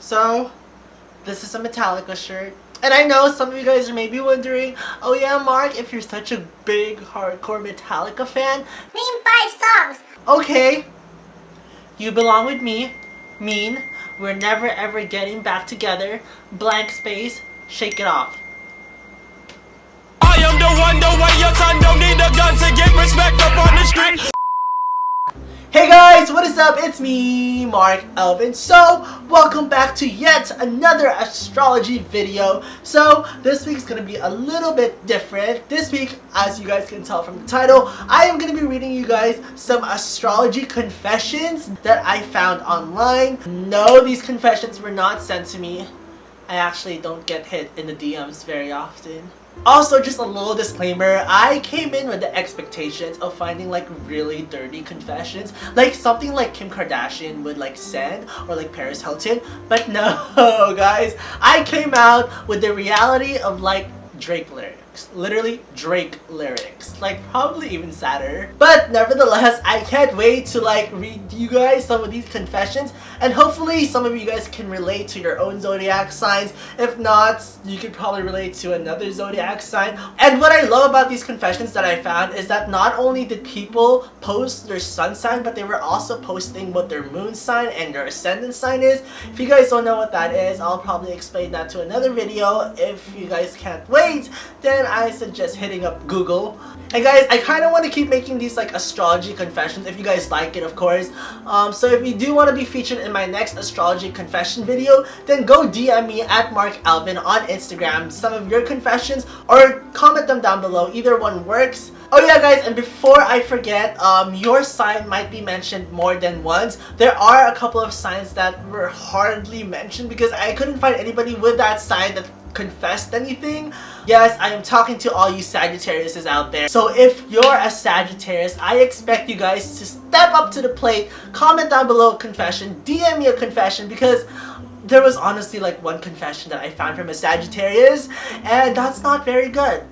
So, this is a Metallica shirt. And I know some of you guys are maybe wondering, oh yeah, Mark, if you're such a big, hardcore Metallica fan, name 5 songs! Okay. You Belong With Me, Mean, We're Never Ever Getting Back Together, Blank Space, Shake It Off. I am the way your son don't need a gun to get respect up on the street. Hey guys, what is up? It's me, MarcElvin. So, welcome back to yet another astrology video. So, this week is going to be a little bit different. This week, as you guys can tell from the title, I am going to be reading you guys some astrology confessions that I found online. No, these confessions were not sent to me. I actually don't get hit in the DMs very often. Also, just a little disclaimer, I came in with the expectations of finding like really dirty confessions, like something like Kim Kardashian would like send, or like Paris Hilton, but no guys, I came out with the reality of like Drake lyrics. Literally Drake lyrics. Like probably even sadder. But nevertheless, I can't wait to like read you guys some of these confessions, and hopefully some of you guys can relate to your own zodiac signs. If not, you could probably relate to another zodiac sign. And what I love about these confessions that I found is that not only did people post their sun sign, but they were also posting what their moon sign and their ascendant sign is. If you guys don't know what that is, I'll probably explain that to another video. If you guys can't wait, then I suggest hitting up Google. And guys, I kind of want to keep making these like astrology confessions if you guys like it, of course. So if you do want to be featured in my next astrology confession video, then go DM me at MarcElvin on Instagram some of your confessions, or comment them down below. Either one works. Oh yeah guys, and before I forget, your sign might be mentioned more than once. There are a couple of signs that were hardly mentioned because I couldn't find anybody with that sign that confessed anything. Yes, I am talking to all you Sagittariuses out there. So if you're a Sagittarius, I expect you guys to step up to the plate, comment down below a confession, DM me a confession, because there was honestly like one confession that I found from a Sagittarius, and that's not very good.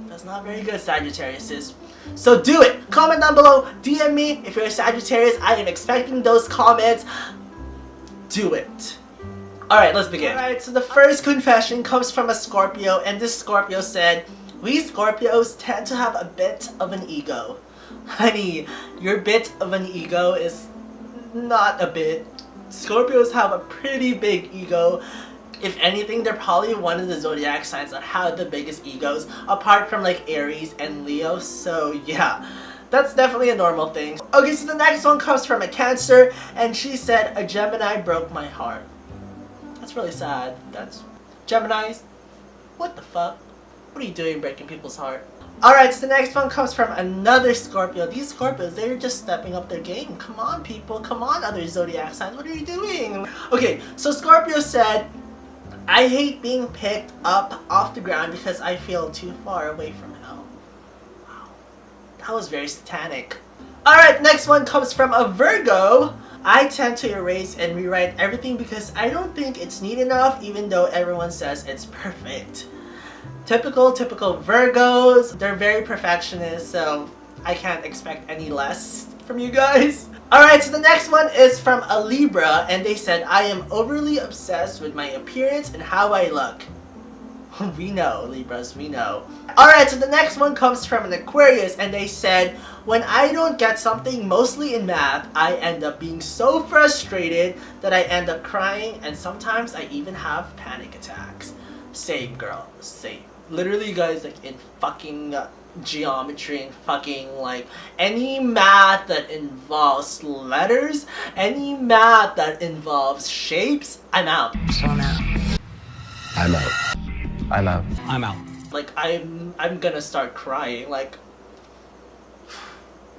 That's not very good, Sagittariuses. So do it! Comment down below, DM me if you're a Sagittarius. I am expecting those comments. Do it. Alright, let's begin. Alright, so the first confession comes from a Scorpio, and this Scorpio said, "We Scorpios tend to have a bit of an ego." Honey, your bit of an ego is not a bit. Scorpios have a pretty big ego. If anything, they're probably one of the zodiac signs that have the biggest egos, apart from like Aries and Leo, so yeah. That's definitely a normal thing. Okay, so the next one comes from a Cancer, and she said, "A Gemini broke my heart." That's really sad. That's Geminis. What the fuck? What are you doing breaking people's heart? Alright, so the next one comes from another Scorpio. These Scorpios, they're just stepping up their game. Come on, people. Come on, other zodiac signs. What are you doing? Okay, so Scorpio said, "I hate being picked up off the ground because I feel too far away from hell." Wow. That was very satanic. Alright, next one comes from a Virgo. "I tend to erase and rewrite everything because I don't think it's neat enough, even though everyone says it's perfect." Typical Virgos. They're very perfectionist, so I can't expect any less from you guys. Alright, so the next one is from a Libra, and they said, "I am overly obsessed with my appearance and how I look." We know, Libras, we know. Alright, so the next one comes from an Aquarius, and they said, "When I don't get something, mostly in math, I end up being so frustrated that I end up crying, and sometimes I even have panic attacks." Same, girl, same. Literally, guys, like in fucking geometry and fucking like any math that involves letters, any math that involves shapes, I'm out. So now, I'm out. I'm out. I'm out. Like I'm gonna start crying. Like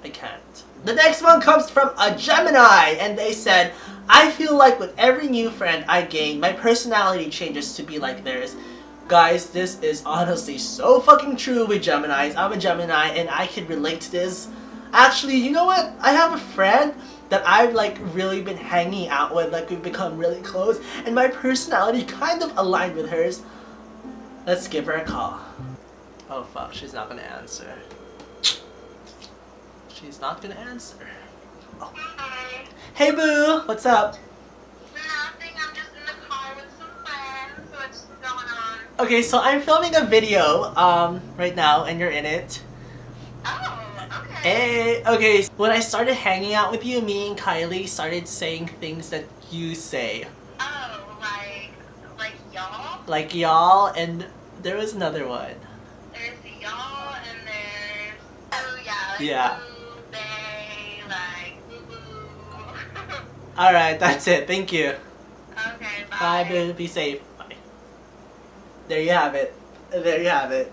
I can't. The next one comes from a Gemini, and they said, "I feel like with every new friend I gain, my personality changes to be like theirs." Guys, this is honestly so fucking true with Geminis. I'm a Gemini, and I can relate to this. Actually, you know what? I have a friend that I've like really been hanging out with, like we've become really close, and my personality kind of aligned with hers. Let's give her a call. Oh fuck, she's not gonna answer. She's not gonna answer. Oh. hi. Hey boo, what's up? Nothing, I'm just in the Okay, so I'm filming a video right now, and you're in it. Oh, okay. Hey, okay. When I started hanging out with you, me and Kylie started saying things that you say, Oh, like y'all? like y'all, and there was another one. There's y'all and there's oh yeah, like Yeah. boo, they, like boo boo. All right, that's it. Thank you. Okay, bye. Bye, babe. Be safe. Bye. There you have it. There you have it.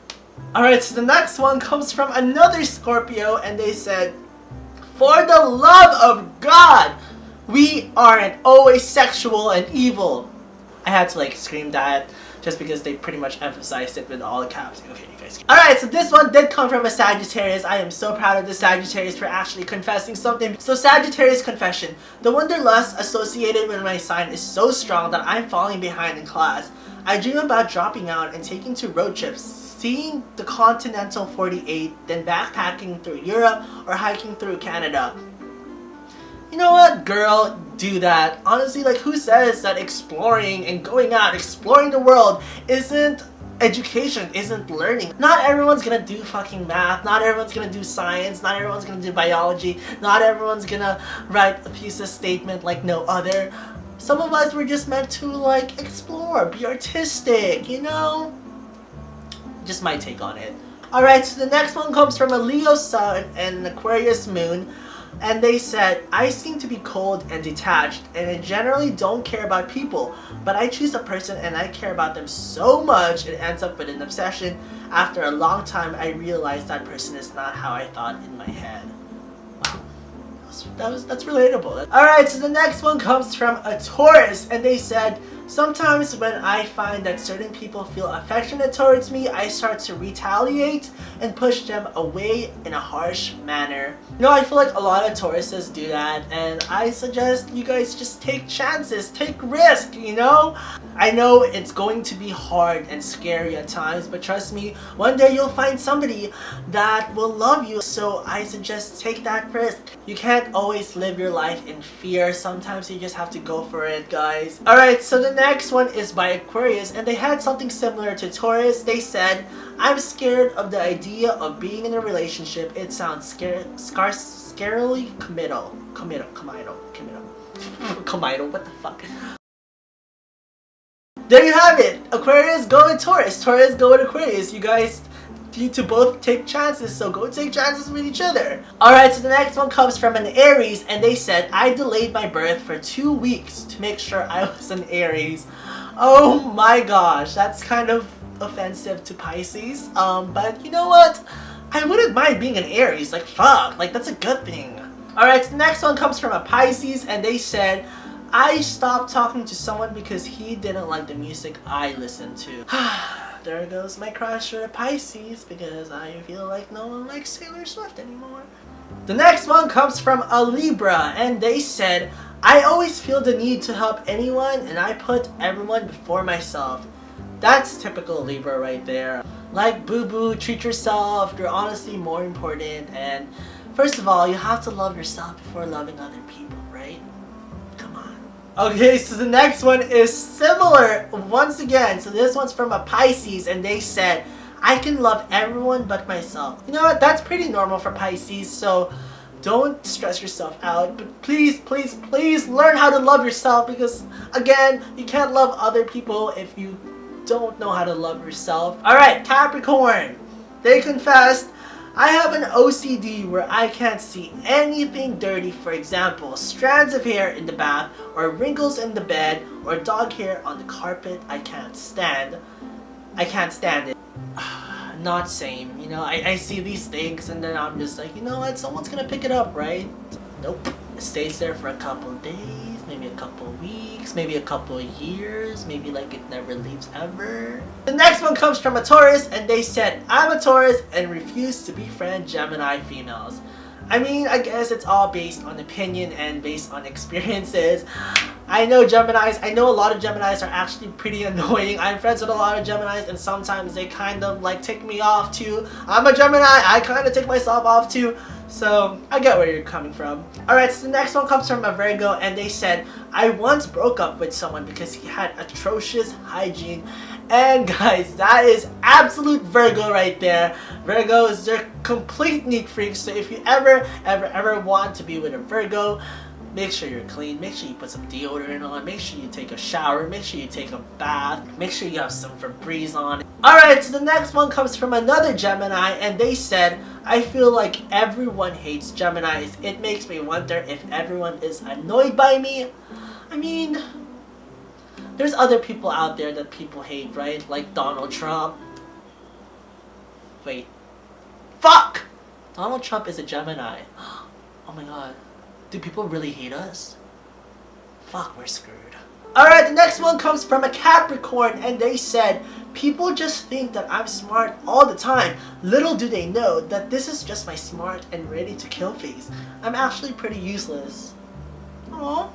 Alright, so the next one comes from another Scorpio, and they said, "For the love of God, we aren't always sexual and evil." I had to like scream that just because they pretty much emphasized it with all the caps. Okay, you guys. Alright, so this one did come from a Sagittarius. I am so proud of the Sagittarius for actually confessing something. So Sagittarius confession. The wanderlust associated with my sign is so strong that I'm falling behind in class. I dream about dropping out and taking to road trips, seeing the continental 48, then backpacking through Europe or hiking through Canada. You know what, girl, do that. Honestly, like, who says that exploring and going out, exploring the world isn't education, isn't learning? Not everyone's gonna do fucking math, not everyone's gonna do science, not everyone's gonna do biology, not everyone's gonna write a thesis statement like no other. Some of us were just meant to, like, explore, be artistic, you know? Just my take on it. Alright, so the next one comes from a Leo sun and an Aquarius moon. And they said, "I seem to be cold and detached, and I generally don't care about people. But I choose a person and I care about them so much it ends up with an obsession. After a long time, I realize that person is not how I thought in my head." Wow. That's relatable. Alright, so the next one comes from a Taurus, and they said, "Sometimes when I find that certain people feel affectionate towards me, I start to retaliate and push them away in a harsh manner." You know, I feel like a lot of Tauruses do that, and I suggest you guys just take chances, take risks, you know? I know it's going to be hard and scary at times, but trust me, one day you'll find somebody that will love you, so I suggest take that risk. You can't always live your life in fear. Sometimes you just have to go for it, guys. Alright, so the next one is by Aquarius, and they had something similar to Taurus. They said, "I'm scared of the idea of being in a relationship. It sounds scarily committal. Committal, what the fuck?" There you have it. Aquarius go with Taurus. Taurus go with Aquarius. You guys need to both take chances, so go take chances with each other. Alright, so the next one comes from an Aries, and they said, "I delayed my birth for 2 weeks to make sure I was an Aries." Oh my gosh, that's kind of offensive to Pisces. But you know what? I wouldn't mind being an Aries. Like, fuck, like, that's a good thing. Alright, so the next one comes from a Pisces, and they said, "I stopped talking to someone because he didn't like the music I listened to." There goes my crush for a Pisces, because I feel like no one likes Taylor Swift anymore. The next one comes from a Libra, and they said, "I always feel the need to help anyone, and I put everyone before myself." That's typical Libra right there. Like, boo-boo, treat yourself, you're honestly more important, and first of all, you have to love yourself before loving other people, right? Come on. Okay, so the next one is similar once again. So this one's from a Pisces, and they said, "I can love everyone but myself." You know what? That's pretty normal for Pisces, so don't stress yourself out. But please, please, please learn how to love yourself, because, again, you can't love other people if you don't know how to love yourself. Alright, Capricorn. They confessed, "I have an OCD where I can't see anything dirty. For example, strands of hair in the bath, or wrinkles in the bed, or dog hair on the carpet. I can't stand it." Not same, you know, I see these things and then I'm just like, you know what, someone's gonna pick it up, right? Nope. It stays there for a couple days, maybe a couple weeks, maybe a couple years, maybe like it never leaves ever. The next one comes from a Taurus, and they said, "I'm a Taurus and refuse to befriend Gemini females." I mean, I guess it's all based on opinion and based on experiences. I know Geminis, I know a lot of Geminis are actually pretty annoying. I'm friends with a lot of Geminis, and sometimes they kind of like tick me off too. I'm a Gemini, I kind of tick myself off too. So, I get where you're coming from. Alright, so the next one comes from a Virgo, and they said, "I once broke up with someone because he had atrocious hygiene And guys, that is absolute Virgo right there. Virgos, they're complete neat freaks. So if you ever want to be with a Virgo, make sure you're clean, make sure you put some deodorant on, make sure you take a shower, make sure you take a bath, make sure you have some Febreze on. Alright, so the next one comes from another Gemini, and they said, I feel like everyone hates Geminis. It makes me wonder if everyone is annoyed by me. I mean, there's other people out there that people hate, right? Like Donald Trump. Wait. Fuck! Donald Trump is a Gemini. Oh my god. Do people really hate us? Fuck, we're screwed. Alright, the next one comes from a Capricorn, and they said, people just think that I'm smart all the time. Little do they know that this is just my smart and ready to kill phase. I'm actually pretty useless. Aww.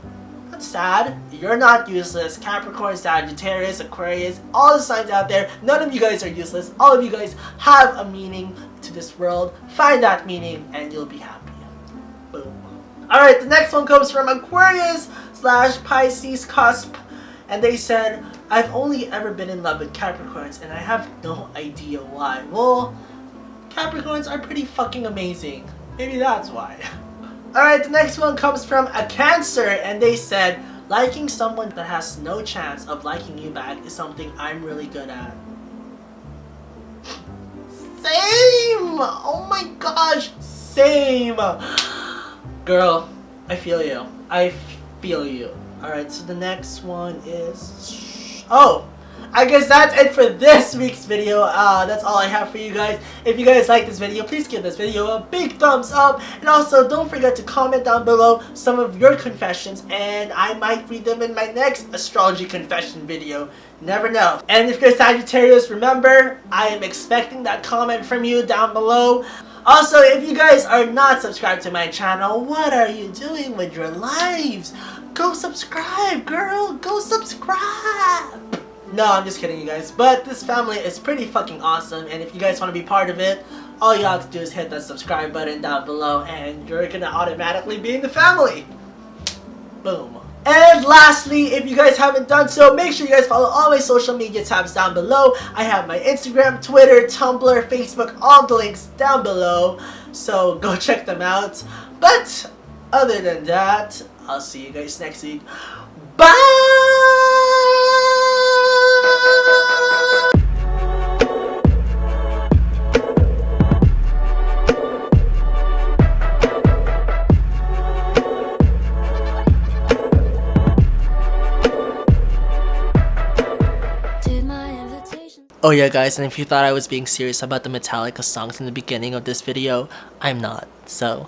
That's sad. You're not useless. Capricorn, Sagittarius, Aquarius, all the signs out there, none of you guys are useless. All of you guys have a meaning to this world. Find that meaning and you'll be happy. Boom. Alright, the next one comes from Aquarius / Pisces cusp. And they said, I've only ever been in love with Capricorns and I have no idea why. Well, Capricorns are pretty fucking amazing. Maybe that's why. Alright, the next one comes from a Cancer, and they said, liking someone that has no chance of liking you back is something I'm really good at. Same! Oh my gosh, same! Girl, I feel you. I feel you. Alright, so the next one is... Oh! I guess that's it for this week's video. That's all I have for you guys. If you guys like this video, please give this video a big thumbs up. And also, don't forget to comment down below some of your confessions. And I might read them in my next astrology confession video. Never know. And if you're Sagittarius, remember, I am expecting that comment from you down below. Also, if you guys are not subscribed to my channel, what are you doing with your lives? Go subscribe, girl. Go subscribe. No, I'm just kidding, you guys. But this family is pretty fucking awesome, and if you guys want to be part of it, all you have to do is hit that subscribe button down below, and you're gonna automatically be in the family. Boom. And lastly, if you guys haven't done so, make sure you guys follow all my social media tabs down below. I have my Instagram, Twitter, Tumblr, Facebook, all the links down below. So go check them out. But other than that, I'll see you guys next week. Bye! Oh yeah guys, and if you thought I was being serious about the Metallica songs in the beginning of this video, I'm not, so...